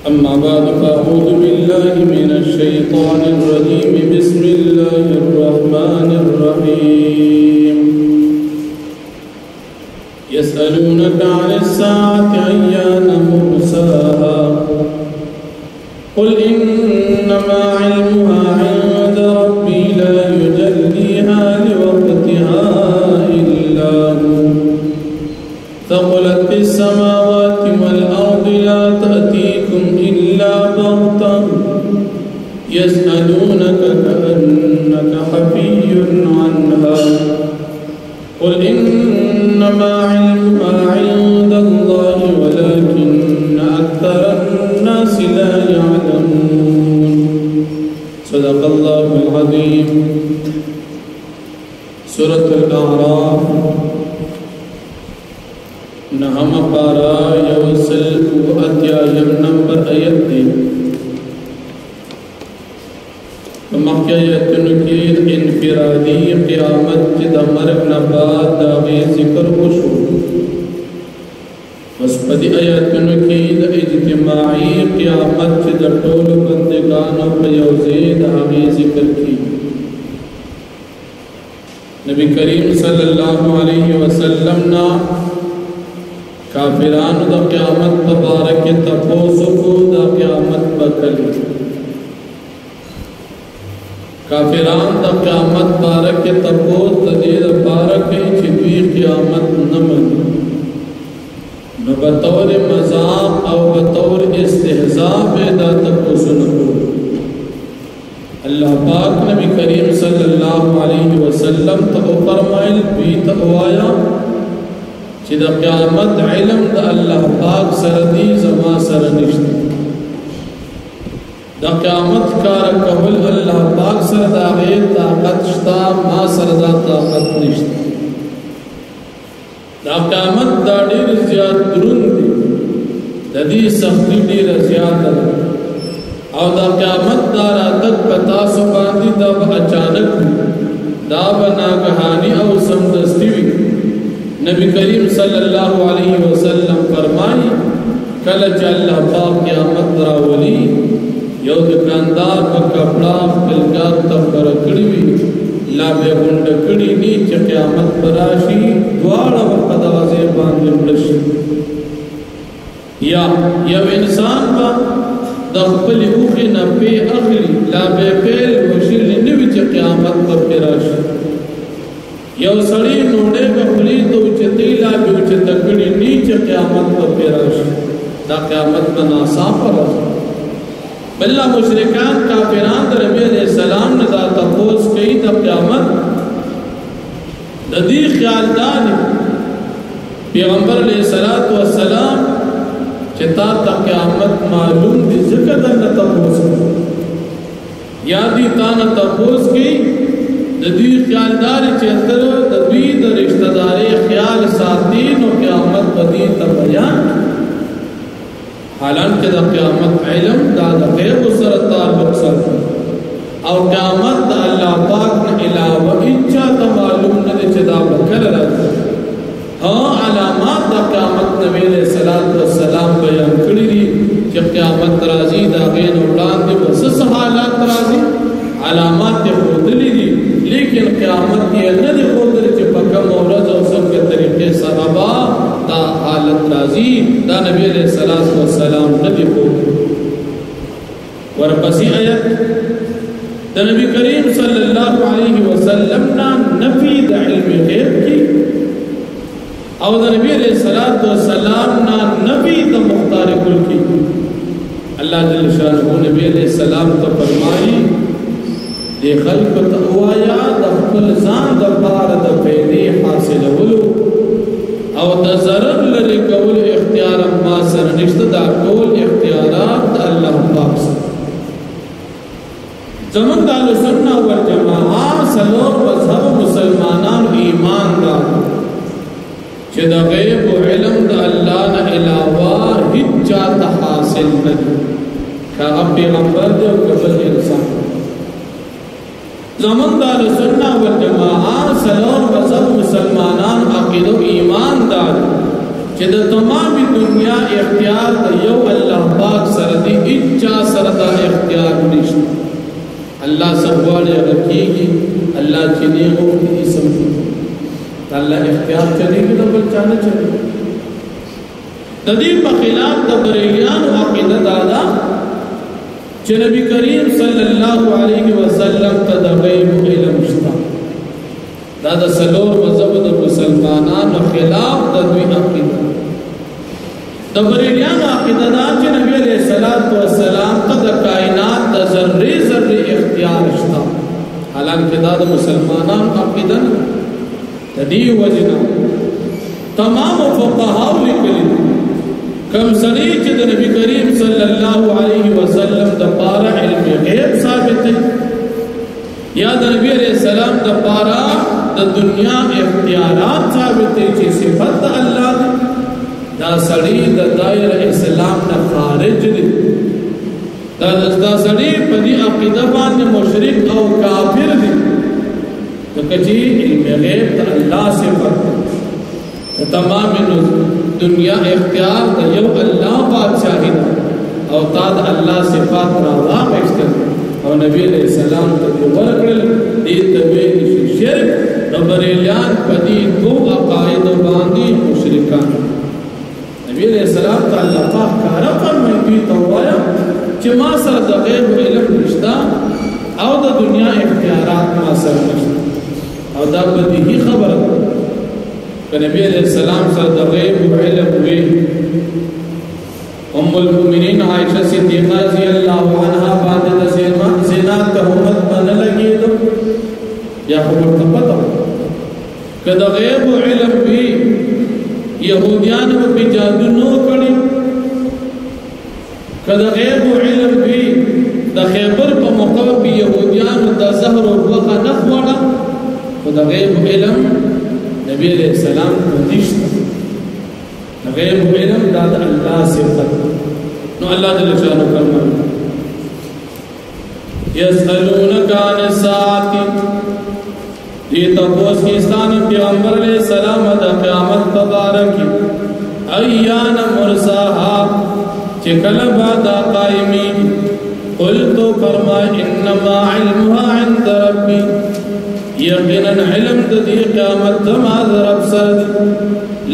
أما بعد فأعوذ بالله من الشيطان الرجيم بسم الله الرحمن الرحيم يسألونك عن الساعة أيان مرساها قل إنما علمها عند ربي لا يجليها لوقتها إلا هو ثقلت في السماوات والأرض لا تأتيكم إلا بغتة يسألونك كأنك حفي عنها قل إنما علمها عند الله ولكن أكثر الناس لا يعلمون صدق الله العظيم. سورة الأعراف نهم پارا یوسل و اتیایم نمبر آیت دی مخی آیتن کی انفرادی قیامت جد مرگ نباد داغی ذکر وشو وسپدی آیتن کی اجتماعی قیامت جد طول بندگان و پیوزی داغی ذکر کی. نبی کریم صلی اللہ علیہ وسلم نا کافران دا قیامت مبارک تپوسو کو دا قیامت بکلی کافران دا قیامت بارک تپوس دا دید بارک چدوی قیامت نمن نو بطور مذاق او بطور استحضاب دا تپوسو نکو. اللہ پاک نبی کریم صلی اللہ علیہ وسلم تا فرمائل بیت اوایا چی دا قیامت علم دا اللہ پاک سردی زما سرنشت دا قیامت کار قبل اللہ پاک سرد آغیر طاقت شتا ما سردا طاقت نشت. دا قیامت دا دیر زیاد درون دی دا دی سختی دیر زیاد دا او دا قیامت دا راتک پتاسو باندی دا با اچانک دا با ناگہانی او سمدستیوی. نبی کریم صلی اللہ علیہ وسلم فرمائی کلچ اللہ پاک قیامت راولی یو دکاندار پا کپڑا پلگار تفر کڑیوی لابے گنڈ کڑی نیچ قیامت براشی دوارا وقت آزے باندے مڑشی یا یو انسان پا دخپلی اوخی نپی اخلی لابے پیل وشیل نوی چا قیامت پا پیراشی یو سڑی نوڑے بخلی تو چتیلا بیو چتکڑی نیچ قیامت پر پیراش دا قیامت بنا صافر رہا بلہ مشرکان کافران در نبی علیہ السلام نے دا تپوس کئی دا قیامت دا دی خیال دانی پیغمبر علیہ السلام چتا تا قیامت معلوم دی ذکر دا تپوس یا دی تانا تپوس کی دی خیالداری چیتر دی دا رشتہ داری خیال ساتین و قیامت بدی تا بیان حالانکہ دا قیامت علم دا غیب و سر تعلق سر اور قیامت دا اللہ پاک نے علاوہ اچھا تا معلوم ندے چدا بکر رہتا. ہاں علامات دا قیامت نبی علیہ السلام بیان کری دی کہ قیامت رازی دا غین اولان دی بسس حالات رازی علامات دی خودلی دی لیکن قیامت یہ ندی خودلی چی پکم مورد و سب کے طریقے صحابہ دا حالت رازی دا نبی علیہ السلام ندی خودلی. ورپسی آیت دا نبی کریم صلی اللہ علیہ وسلم نا نفی دا علم غیب کی او دا نبی علیہ السلام نا نفی دا مختار کل کی. اللہ جل شانہ نبی علیہ السلام تا فرمائی دی خلق تقوایا دا خپل ځان د پاره د پیدې حاصلولو او د ضرر لري کول اختیار ما سره نشته دا ټول اختیارات الله پاک سره. زمون د سنت والجماعت سلور مذهب مسلمانان ایمان دا چې د غیب علم د الله نه علاوه هیڅ چاته حاصل نه دی کا پیغمبر دی او کفر انسان. زمون دا سنت والجماعت سلور مذهب مسلمانان عقیده و ایمان دا چې د تمام دنیا اختیار د یو الله پاک سره دی الله سغواړي رکیږي الله چې نه وکړي سم الله اختیار چلیږي د بل چانه چلیږي د دې په خلاف د بریلیانو عقیده دادا چې نبی کریم صلی الله علیه وسلم ته د غیب علم شته دا د سلور مذهب د مسلمانانو خلاف د دوی عقیده د بریلیانو عقیده دا چې نبی علیہ الصلوۃ والسلام ته د کائنات د ذره ذره اختیار شته حالانکه دا د مسلمانانو عقیده نه د دې وجنه تمام فقهاو لیکلي کم سړي چې د نبی کریم صلی الله علیه وسلم د پاره علم غیب ثابت دی یا د نبی علیہ السلام د پاره د دنیا اختیارات ثابت دي چې صفات الله دی دا سړي د دایره اسلام نه خارج دي دا سړي په دې عقیده باندې مشرک او کافر دي چې علم غیب د الله صفات تمام دنیا اختیار د یو الله بادشاہی او تا د الله صفات را واغښتل او نبی علیہ السلام ته ورکړل دې ته ویل شرک د بریلیان په دې دوه عقاید باندې مشرکان نبی علیہ السلام ته الله پاک کار فرمایي ته وایا چې ما سره د غیب علم نشته او د دنیا اختیارات ما سره نشته او دا بدیهی خبره نبی علیہ السلام سره د غیب علم وی ام المؤمنین عائشہ صدیقہ رضی اللہ عنہا باندې د زنا تهمت باندې لګیدو یا خبر ته پته کله غیب علم وی يهوديان په جادو نو کړی کله غیب علم وی د خیبر په موقع په يهوديان د زهر او وغه نخوړه کله غیب علم نبی علیہ السلام کو نشتا غیب علم دا اللہ صفت نو اللہ جل شانہ فرمائے یسألونک عن الساعة یہ تپوس کی استانی پیغمبر علیہ السلام دا قیامت تبارکی ایان مرساہا چکل بادا قائمی قلتو فرمائے انما علمها عند ربی یقینا علم د دې قیامت زما رب سره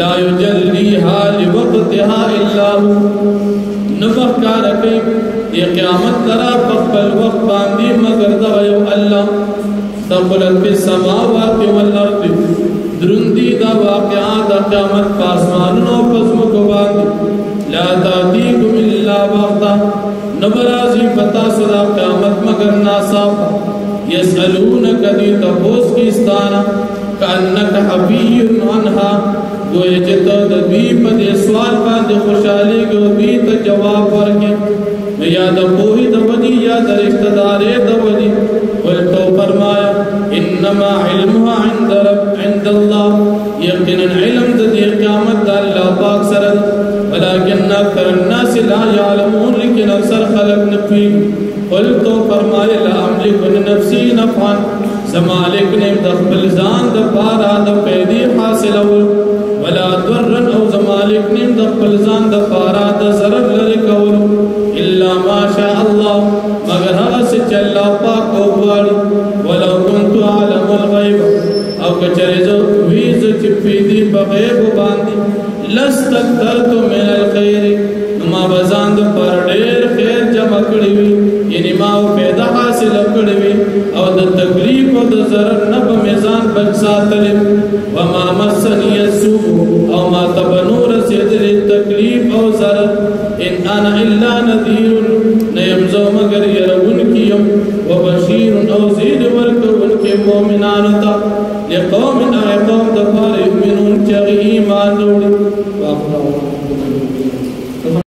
لا یجلیها لوقتها الا هو نفکر کوي دې قیامت ترا په خپل وخت باندې مگر دا یو الله تقلت بالسماوات والارض درندی دا واقعات د قیامت پاسمانونو پسمکو باندې لا تاتیکم الا بغتا نبرازی پتا صدا قیامت مگر ناصاف يسألونك دي تبوس كيستانا كأنك حبي عنها گوئے جتا دوی پا دے سوال پاندے خوشحالی گو دوی تا جواب ورکے یا دا پوہی دا ودی یا دا رشتدارے دا ودی قلتو فرمایا انما علمها عند اللہ یقینا علم دا دے قیامت دا اللہ پاک سرد ولكن اکثر الناس لا يعلمون لیکن اکثر خلق نقوی قلتو فرمایا لا املک نفسی نفعا زمالک نے دخبل زان دا پارا دا پیدی حاصل اول ولا ضرن او زمالک نے دخبل زان دا پارا دا ضرر لرکول الا ما شاء الله مگر حس چلا پاک واری ولو كنت عالم الغیب او کچریزو ویز چپیدی بغیب باندی لستکترت من الخیر ما بزاند پر ډیر خیر جمع کړی وی یعنی ما پیدا حاصل کړی وی او د تکلیف او د ضرر نه په میزان بچ ساتل و ما مسنی السوء او ما تبنور رسیدل تکلیف او ضرر ان انا الا نذیر نيمزو مگر يرون کیم و بشیر او زید ورکون کی مومنان تا لقوم اعقام دفار یؤمنون چغی ایمان وروړي